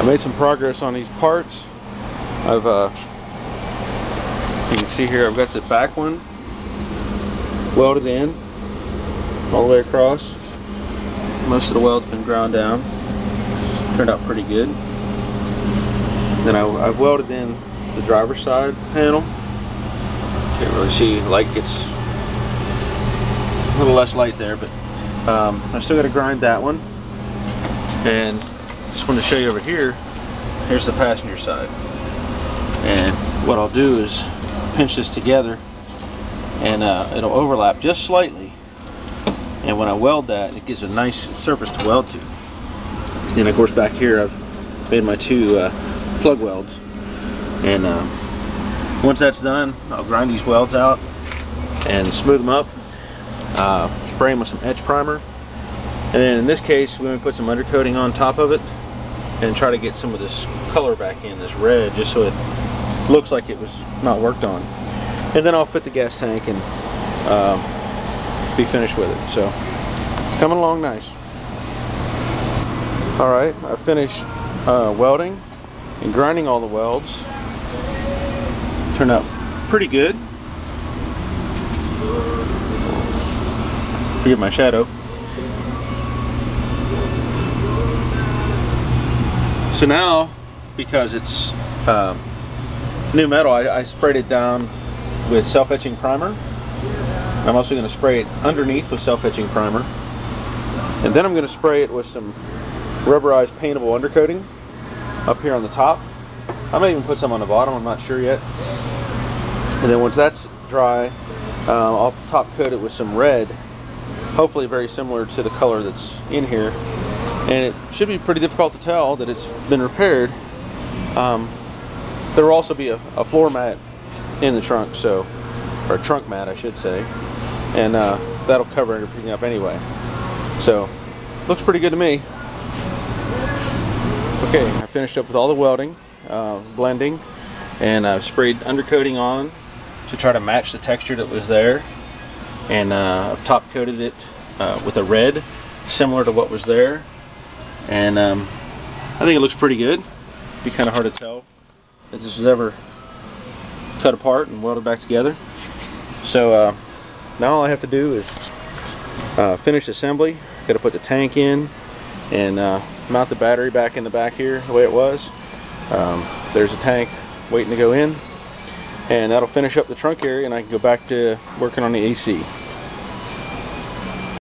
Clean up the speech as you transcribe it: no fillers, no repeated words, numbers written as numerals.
I made some progress on these parts. I've you can see here I've got the back one welded in all the way across. Most of the weld's been ground down. Turned out pretty good. Then I've welded in the driver's side panel. Can't really see, light gets a little less light there, but I still got to grind that one. And just want to show you over here, here's the passenger side. And what I'll do is pinch this together, and it'll overlap just slightly. And when I weld that, it gives a nice surface to weld to. And of course back here I've made my two plug welds. And once that's done, I'll grind these welds out and smooth them up, spray them with some etch primer. And then in this case, we're going to put some undercoating on top of it and try to get some of this color back in, this red, just so it looks like it was not worked on. And then I'll fit the gas tank and be finished with it. So it's coming along nice. Alright, I finished welding and grinding all the welds. Turned out pretty good. Forgive my shadow. So now, because it's new metal, I sprayed it down with self-etching primer. I'm also going to spray it underneath with self-etching primer. And then I'm going to spray it with some rubberized paintable undercoating up here on the top. I may even put some on the bottom, I'm not sure yet. And then once that's dry, I'll top coat it with some red, hopefully very similar to the color that's in here. And it should be pretty difficult to tell that it's been repaired. There will also be a floor mat in the trunk, so, or a trunk mat I should say, and that'll cover everything up anyway. So looks pretty good to me. Okay, I finished up with all the welding, blending, and I've sprayed undercoating on to try to match the texture that was there, and I've top coated it with a red similar to what was there, and I think it looks pretty good. It'd be kind of hard to tell if this was ever cut apart and welded back together. So now all I have to do is finish assembly. Got to put the tank in and mount the battery back in the back here the way it was. There's a tank waiting to go in, and that'll finish up the trunk area, and I can go back to working on the AC.